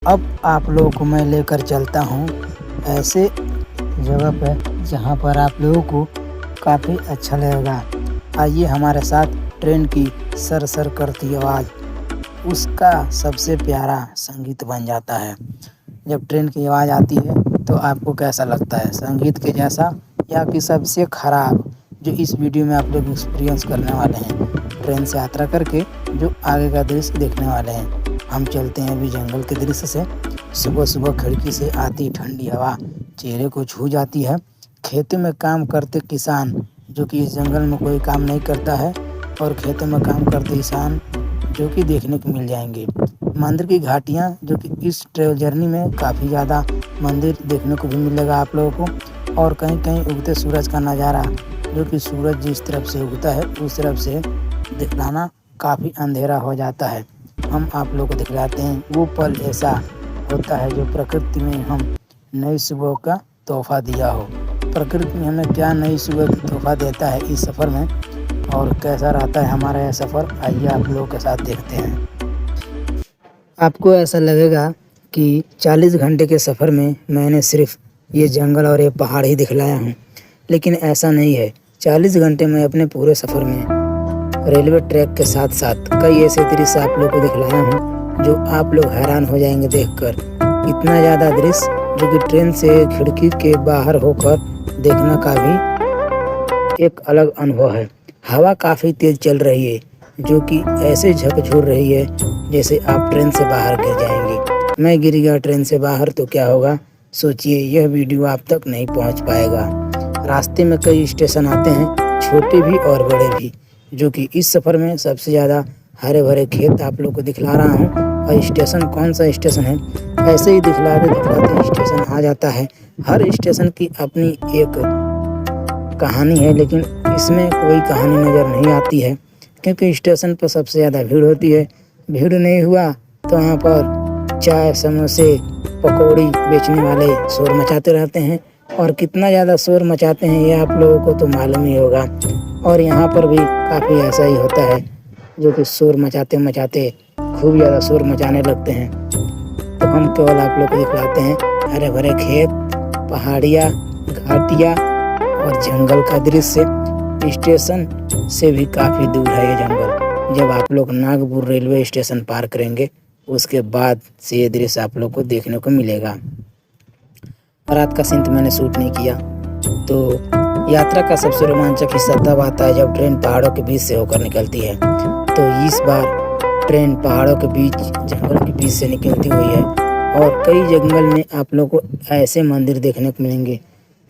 अब आप लोगों को मैं लेकर चलता हूँ ऐसे जगह पर जहाँ पर आप लोगों को काफ़ी अच्छा लगेगा। आइए हमारे साथ ट्रेन की सर करती आवाज़ उसका सबसे प्यारा संगीत बन जाता है। जब ट्रेन की आवाज़ आती है तो आपको कैसा लगता है, संगीत के जैसा या कि सबसे ख़राब, जो इस वीडियो में आप लोग एक्सपीरियंस करने वाले हैं ट्रेन से यात्रा करके, जो आगे का दृश्य देखने वाले हैं। हम चलते हैं अभी जंगल के दृश्य से। सुबह सुबह खिड़की से आती ठंडी हवा चेहरे को छू जाती है। खेतों में काम करते किसान, जो कि इस जंगल में कोई काम नहीं करता है, और खेतों में काम करते किसान जो कि देखने को मिल जाएंगे। मंदिर की घाटियाँ, जो कि इस ट्रेवल जर्नी में काफ़ी ज़्यादा मंदिर देखने को भी मिलेगा आप लोगों को। और कहीं कहीं उगते सूरज का नज़ारा, जो कि सूरज जिस तरफ से उगता है उस तरफ से दिखलाना काफ़ी अंधेरा हो जाता है। हम आप लोगों को दिखलाते हैं वो पल ऐसा होता है जो प्रकृति में हम नई सुबह का तोहफा दिया हो। प्रकृति हमें क्या नई सुबह की तोहफा देता है इस सफ़र में, और कैसा रहता है हमारा यह सफ़र, आइए आप लोगों के साथ देखते हैं। आपको ऐसा लगेगा कि 40 घंटे के सफ़र में मैंने सिर्फ ये जंगल और ये पहाड़ ही दिखलाया हूँ, लेकिन ऐसा नहीं है। 40 घंटे में अपने पूरे सफ़र में रेलवे ट्रैक के साथ साथ कई ऐसे दृश्य आप लोग को दिखलाया हूँ जो आप लोग हैरान हो जाएंगे देखकर। इतना ज़्यादा दृश्य जो कि ट्रेन से खिड़की के बाहर होकर देखने का भी एक अलग अनुभव है। हवा काफ़ी तेज़ चल रही है, जो कि ऐसे झकझोर रही है जैसे आप ट्रेन से बाहर गिर जाएंगे। मैं गिर गया ट्रेन से बाहर तो क्या होगा, सोचिए। यह वीडियो आप तक नहीं पहुंच पाएगा। रास्ते में कई स्टेशन आते हैं, छोटे भी और बड़े भी, जो कि इस सफ़र में सबसे ज़्यादा हरे भरे खेत आप लोग को दिखला रहा हूँ। और स्टेशन कौन सा स्टेशन है, ऐसे ही दिखलाते स्टेशन आ जाता है। हर स्टेशन की अपनी एक कहानी है, लेकिन इसमें कोई कहानी नज़र नहीं आती है, क्योंकि स्टेशन पर सबसे ज़्यादा भीड़ होती है। भीड़ नहीं हुआ तो यहाँ पर चाय समोसे पकौड़ी बेचने वाले शोर मचाते रहते हैं, और कितना ज़्यादा शोर मचाते हैं ये आप लोगों को तो मालूम ही होगा। और यहाँ पर भी काफ़ी ऐसा ही होता है, जो कि शोर मचाते मचाते खूब ज़्यादा शोर मचाने लगते हैं। तो हम केवल आप लोग को दिखलाते हैं हरे भरे खेत, पहाड़ियाँ, घाटियाँ और जंगल का दृश्य। स्टेशन से भी काफ़ी दूर है ये जंगल। जब आप लोग नागपुर रेलवे स्टेशन पार करेंगे उसके बाद से ये दृश्य आप लोग को देखने को मिलेगा। रात का सीन तो मैंने शूट नहीं किया। तो यात्रा का सबसे रोमांचक हिस्सा तब आता है जब ट्रेन पहाड़ों के बीच से होकर निकलती है। तो इस बार ट्रेन पहाड़ों के बीच, जंगल के बीच से निकलती हुई है, और कई जंगल में आप लोग को ऐसे मंदिर देखने को मिलेंगे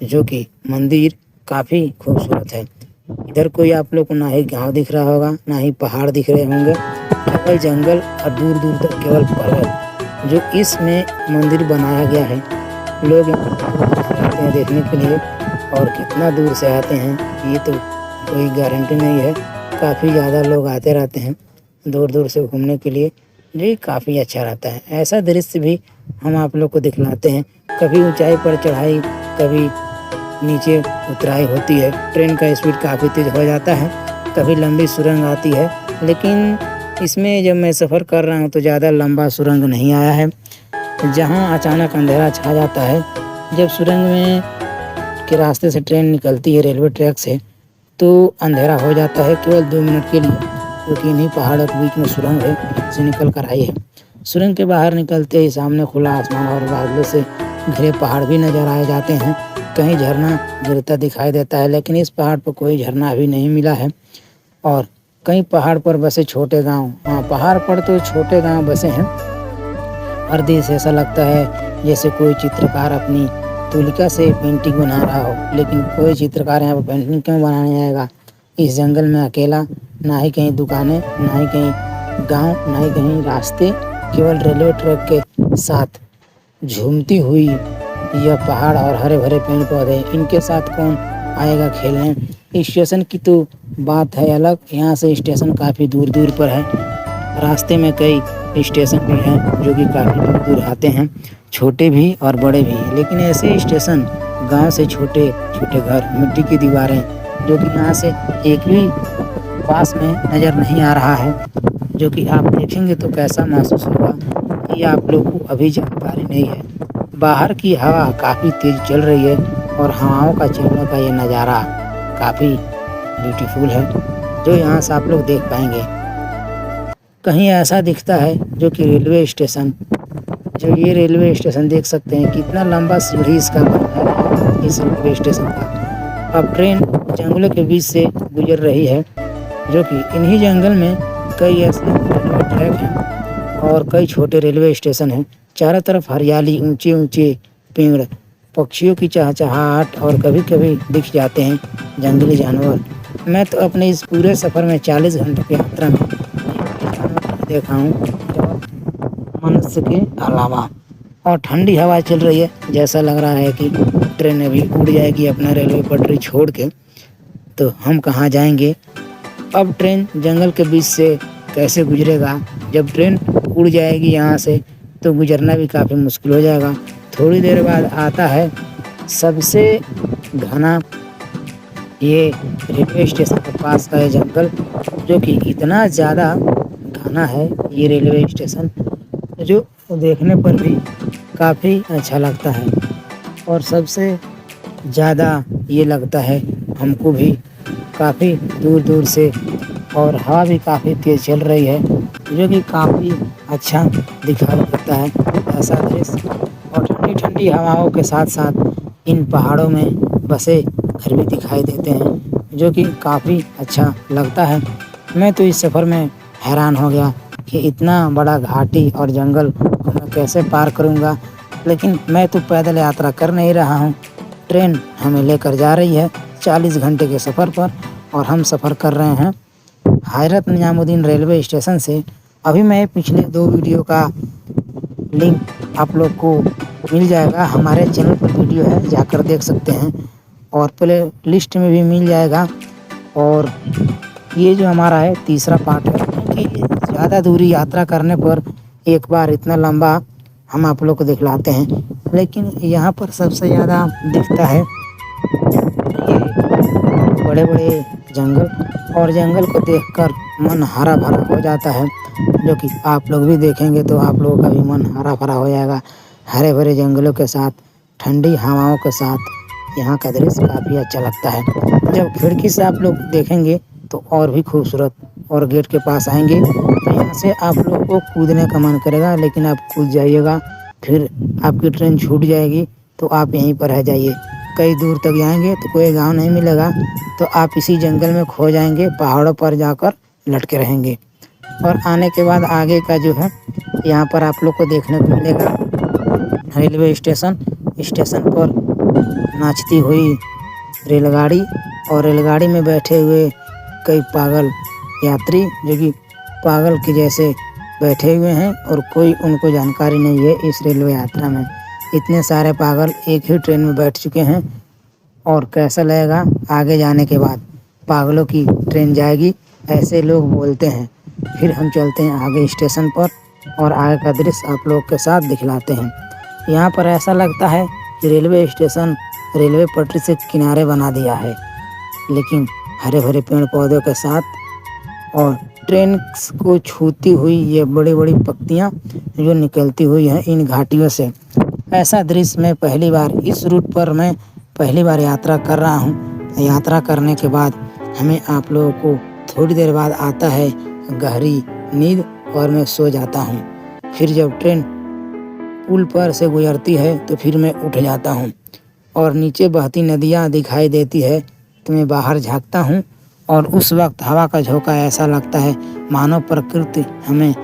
जो कि मंदिर काफ़ी खूबसूरत है। इधर कोई आप लोग को ना ही गाँव दिख रहा होगा, ना ही पहाड़ दिख रहे होंगे, केवल जंगल और दूर दूर तक केवल पर्वत, जो इसमें मंदिर बनाया गया है। लोग आते हैं देखने के लिए, और कितना दूर से आते हैं ये तो कोई गारंटी नहीं है। काफ़ी ज़्यादा लोग आते रहते हैं दूर दूर से घूमने के लिए, जो काफ़ी अच्छा रहता है। ऐसा दृश्य भी हम आप लोग को दिखलाते हैं। कभी ऊंचाई पर चढ़ाई, कभी नीचे उतराई होती है। ट्रेन का स्पीड काफ़ी तेज़ हो जाता है, कभी लंबी सुरंग आती है, लेकिन इसमें जब मैं सफ़र कर रहा हूँ तो ज़्यादा लंबा सुरंग नहीं आया है। जहाँ अचानक अंधेरा छा जाता है, जब सुरंग में के रास्ते से ट्रेन निकलती है रेलवे ट्रैक से, तो अंधेरा हो जाता है केवल 2 मिनट के लिए, क्योंकि इन्हीं पहाड़ों के बीच में सुरंग है से निकल कर आई है। सुरंग के बाहर निकलते ही सामने खुला आसमान और बादलों से घिरे पहाड़ भी नज़र आए जाते हैं। कहीं झरना गिरता दिखाई देता है, लेकिन इस पहाड़ पर कोई झरना अभी नहीं मिला है। और कई पहाड़ पर बसे छोटे गांव, हाँ पहाड़ पर तो छोटे गांव बसे हैं। हर दृश्य ऐसा लगता है जैसे कोई चित्रकार अपनी तुलिका से पेंटिंग बना रहा हो, लेकिन कोई चित्रकार यहाँ पर पेंटिंग क्यों बनाने आएगा इस जंगल में अकेला। ना ही कहीं दुकानें, ना ही कहीं गांव, ना ही कहीं रास्ते, केवल रेलवे ट्रैक के साथ झूमती हुई यह पहाड़ और हरे भरे पेड़ पौधे, इनके साथ कौन आएगा खेलने। स्टेशन की तो बात है अलग, यहाँ से स्टेशन काफ़ी दूर दूर पर है। रास्ते में कई स्टेशन भी हैं जो कि काफ़ी दूर दूर आते हैं, छोटे भी और बड़े भी। लेकिन ऐसे स्टेशन, गांव से छोटे छोटे घर, मिट्टी की दीवारें, जो कि यहाँ से एक भी पास में नज़र नहीं आ रहा है, जो कि आप देखेंगे तो कैसा महसूस होगा। ये आप लोग को अभी जानकारी नहीं है। बाहर की हवा काफ़ी तेज़ चल रही है और हवाओं का चलने का ये नज़ारा काफ़ी ब्यूटीफुल है, जो यहाँ से आप लोग देख पाएंगे। कहीं ऐसा दिखता है जो कि रेलवे स्टेशन, जो ये रेलवे स्टेशन देख सकते हैं कितना लंबा सीढ़ी इसका बना है इस रेलवे स्टेशन का। अब ट्रेन जंगलों के बीच से गुजर रही है, जो कि इन्हीं जंगल में कई ऐसे रेलवे ट्रैक हैं और कई छोटे रेलवे स्टेशन हैं। चारों तरफ हरियाली, ऊंचे ऊंचे पेड़, पक्षियों की चहचहाहट और कभी कभी दिख जाते हैं जंगली जानवर। मैं तो अपने इस पूरे सफ़र में 40 घंटे की यात्रा में देखा हूँ मनुष्य के अलावा। और ठंडी हवा चल रही है, जैसा लग रहा है कि ट्रेन अभी उड़ जाएगी अपना रेलवे पटरी छोड़ के। तो हम कहाँ जाएंगे? अब ट्रेन जंगल के बीच से कैसे गुजरेगा? जब ट्रेन उड़ जाएगी यहाँ से तो गुजरना भी काफ़ी मुश्किल हो जाएगा। थोड़ी देर बाद आता है सबसे घना ये रेलवे स्टेशन के पास का ये जंगल, जो कि इतना ज़्यादा घना है ये रेलवे स्टेशन, जो देखने पर भी काफ़ी अच्छा लगता है। और सबसे ज़्यादा ये लगता है हमको भी काफ़ी दूर दूर से, और हवा भी काफ़ी तेज़ चल रही है, जो कि काफ़ी अच्छा दिखाई देता है ऐसा दृश्य। और ठंडी ठंडी हवाओं के साथ साथ इन पहाड़ों में बसे घर भी दिखाई देते हैं, जो कि काफ़ी अच्छा लगता है। मैं तो इस सफ़र में हैरान हो गया कि इतना बड़ा घाटी और जंगल मैं कैसे पार करूंगा। लेकिन मैं तो पैदल यात्रा कर नहीं रहा हूं, ट्रेन हमें लेकर जा रही है 40 घंटे के सफ़र पर, और हम सफ़र कर रहे हैं हज़रत निजामुद्दीन रेलवे स्टेशन से। अभी मैं पिछले 2 वीडियो का लिंक आप लोग को मिल जाएगा, हमारे चैनल पर वीडियो है, जाकर देख सकते हैं, और प्ले लिस्ट में भी मिल जाएगा। और ये जो हमारा है तीसरा पार्ट है कि ज़्यादा दूरी यात्रा करने पर एक बार इतना लंबा हम आप लोग को दिखलाते हैं। लेकिन यहाँ पर सबसे ज़्यादा दिखता है ये बड़े बड़े जंगल, और जंगल को देखकर मन हरा भरा हो जाता है, जो कि आप लोग भी देखेंगे तो आप लोगों का भी मन हरा भरा हो जाएगा। हरे भरे जंगलों के साथ, ठंडी हवाओं के साथ यहाँ का दृश्य काफ़ी अच्छा लगता है। जब खिड़की से आप लोग देखेंगे तो और भी खूबसूरत। और गेट के पास आएंगे तो यहाँ से आप लोगों को कूदने का मन करेगा, लेकिन आप कूद जाइएगा, फिर आपकी ट्रेन छूट जाएगी तो आप यहीं पर रह जाइए। कई दूर तक जाएंगे तो कोई गांव नहीं मिलेगा, तो आप इसी जंगल में खो जाएंगे, पहाड़ों पर जाकर लटके रहेंगे। और आने के बाद आगे का जो है यहाँ पर आप लोग को देखने को मिलेगा रेलवे स्टेशन। स्टेशन पर नाचती हुई रेलगाड़ी, और रेलगाड़ी में बैठे हुए कई पागल यात्री, जो कि पागल के जैसे बैठे हुए हैं, और कोई उनको जानकारी नहीं है इस रेलवे यात्रा में। इतने सारे पागल एक ही ट्रेन में बैठ चुके हैं। और कैसा लगेगा आगे जाने के बाद? पागलों की ट्रेन जाएगी, ऐसे लोग बोलते हैं। फिर हम चलते हैं आगे स्टेशन पर, और आगे का दृश्य आप लोग के साथ दिखलाते हैं। यहाँ पर ऐसा लगता है कि रेलवे स्टेशन रेलवे पटरी से किनारे बना दिया है, लेकिन हरे भरे पेड़ पौधों के साथ, और ट्रेन को छूती हुई ये बड़ी बड़ी पत्तियाँ जो निकलती हुई हैं इन घाटियों से। ऐसा दृश्य मैं पहली बार इस रूट पर मैं पहली बार यात्रा कर रहा हूँ। यात्रा करने के बाद हमें आप लोगों को थोड़ी देर बाद आता है गहरी नींद, और मैं सो जाता हूँ। फिर जब ट्रेन पुल पर से गुजरती है तो फिर मैं उठ जाता हूँ, और नीचे बहती नदियाँ दिखाई देती है तो मैं बाहर झाँकता हूँ। और उस वक्त हवा का झोंका ऐसा लगता है मानो प्रकृति हमें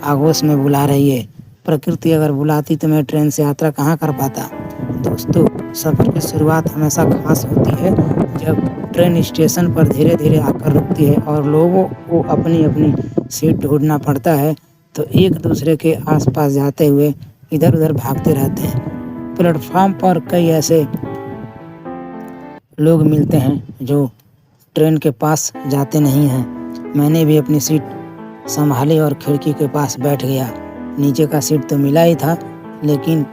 आगोश में बुला रही है। प्रकृति अगर बुलाती तो मैं ट्रेन से यात्रा कहाँ कर पाता। दोस्तों, सफ़र की शुरुआत हमेशा खास होती है जब ट्रेन स्टेशन पर धीरे धीरे आकर रुकती है और लोगों को अपनी अपनी सीट ढूंढना पड़ता है, तो एक दूसरे के आसपास जाते हुए इधर उधर भागते रहते हैं। प्लेटफॉर्म पर कई ऐसे लोग मिलते हैं जो ट्रेन के पास जाते नहीं हैं। मैंने भी अपनी सीट संभाली और खिड़की के पास बैठ गया। नीचे का सीट तो मिला ही था, लेकिन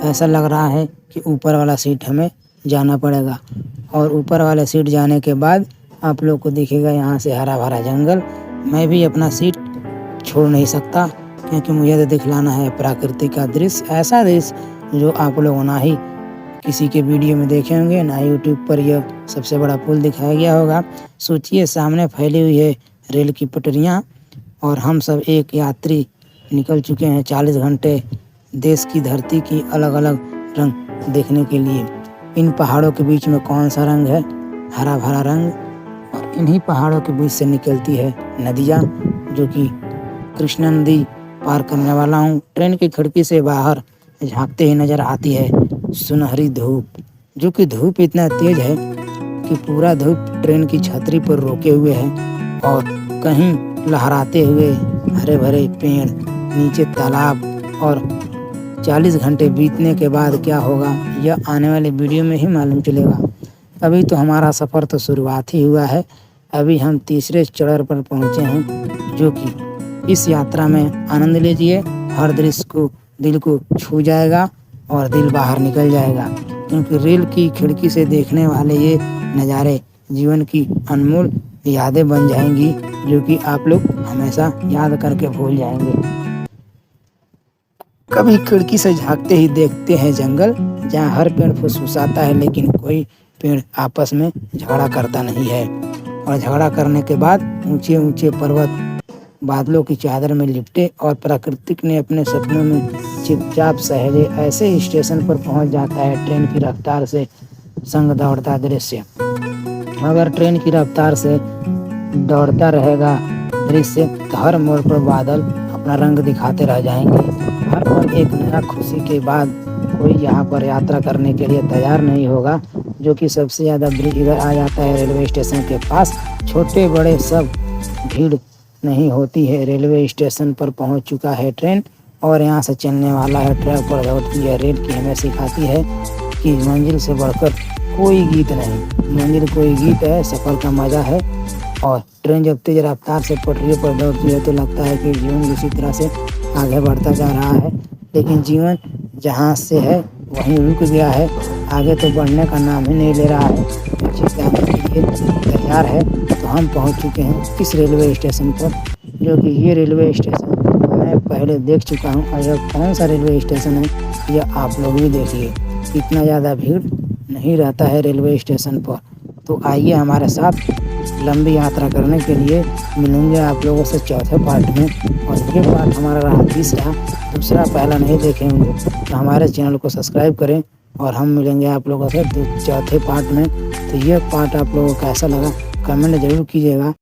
ऐसा लग रहा है कि ऊपर वाला सीट हमें जाना पड़ेगा। और ऊपर वाले सीट जाने के बाद आप लोग को दिखेगा यहाँ से हरा भरा जंगल। मैं भी अपना सीट छोड़ नहीं सकता, क्योंकि मुझे तो दिखलाना है प्राकृतिक का दृश्य, ऐसा दृश्य जो आप लोग ना ही किसी के वीडियो में देखे होंगे, ना यूट्यूब पर यह सबसे बड़ा पुल दिखाया गया होगा। सोचिए सामने फैली हुई है रेल की पटरियाँ और हम सब एक यात्री निकल चुके हैं 40 घंटे देश की धरती की अलग अलग रंग देखने के लिए। इन पहाड़ों के बीच में कौन सा रंग है? हरा भरा रंग। और इन्हीं पहाड़ों के बीच से निकलती है नदियाँ, जो कि कृष्णा नदी पार करने वाला हूँ। ट्रेन की खिड़की से बाहर झांकते ही नजर आती है सुनहरी धूप, जो कि धूप इतना तेज है कि पूरा धूप ट्रेन की छतरी पर रोके हुए है और कहीं लहराते हुए हरे भरे पेड़, नीचे तालाब। और 40 घंटे बीतने के बाद क्या होगा यह आने वाले वीडियो में ही मालूम चलेगा। अभी तो हमारा सफ़र तो शुरुआत ही हुआ है। अभी हम तीसरे चढ़ाई पर पहुंचे हैं, जो कि इस यात्रा में आनंद लीजिए। हर दृश्य को दिल को छू जाएगा और दिल बाहर निकल जाएगा, क्योंकि रेल की खिड़की से देखने वाले ये नज़ारे जीवन की अनमोल यादें बन जाएंगी, जो कि आप लोग हमेशा याद करके भूल जाएंगे। कभी खिड़की से झांकते ही देखते हैं जंगल, जहाँ हर पेड़ फुसफुसाता है लेकिन कोई पेड़ आपस में झगड़ा करता नहीं है। और झगड़ा करने के बाद ऊंचे ऊंचे पर्वत बादलों की चादर में लिपटे और प्राकृतिक ने अपने सपनों में चुपचाप सहेजे ऐसे ही स्टेशन पर पहुंच जाता है ट्रेन की रफ्तार से संग दौड़ता दृश्य। अगर ट्रेन की रफ्तार से दौड़ता रहेगा दृश्य तो हर मोड़ पर बादल अपना रंग दिखाते रह जाएंगे। हर पल एक नया खुशी के बाद कोई यहाँ पर यात्रा करने के लिए तैयार नहीं होगा, जो कि सबसे ज़्यादा ब्रिज इधर आ जाता है रेलवे स्टेशन के पास। छोटे बड़े सब भीड़ नहीं होती है। रेलवे स्टेशन पर पहुंच चुका है ट्रेन और यहाँ से चलने वाला है। ट्रैक पर दौड़ती है रेल की हमें सिखाती है कि मंजिल से बढ़कर कोई गीत नहीं। मंजिल कोई गीत है, सफ़र का मज़ा है। और ट्रेन जब तेज रफ्तार से पटरियों पर दौड़ती है तो लगता है कि जीवन इसी तरह से आगे बढ़ता जा रहा है, लेकिन जीवन जहाँ से है वहीं रुक गया है। आगे तो बढ़ने का नाम ही नहीं ले रहा है। पीछे आने के लिए तैयार है। तो हम पहुँच चुके हैं इस रेलवे स्टेशन पर, जो कि ये रेलवे स्टेशन मैं पहले देख चुका हूँ। और यह कौन सा रेलवे स्टेशन है यह आप लोग भी देखिए। इतना ज़्यादा भीड़ नहीं रहता है रेलवे स्टेशन पर। तो आइए हमारे साथ लंबी यात्रा करने के लिए मिलेंगे आप लोगों से चौथे पार्ट में। और ये पार्ट हमारा रहा तीसरा, दूसरा पहला नहीं देखेंगे तो हमारे चैनल को सब्सक्राइब करें। और हम मिलेंगे आप लोगों से चौथे पार्ट में। तो ये पार्ट आप लोगों को कैसा लगा कमेंट ज़रूर कीजिएगा।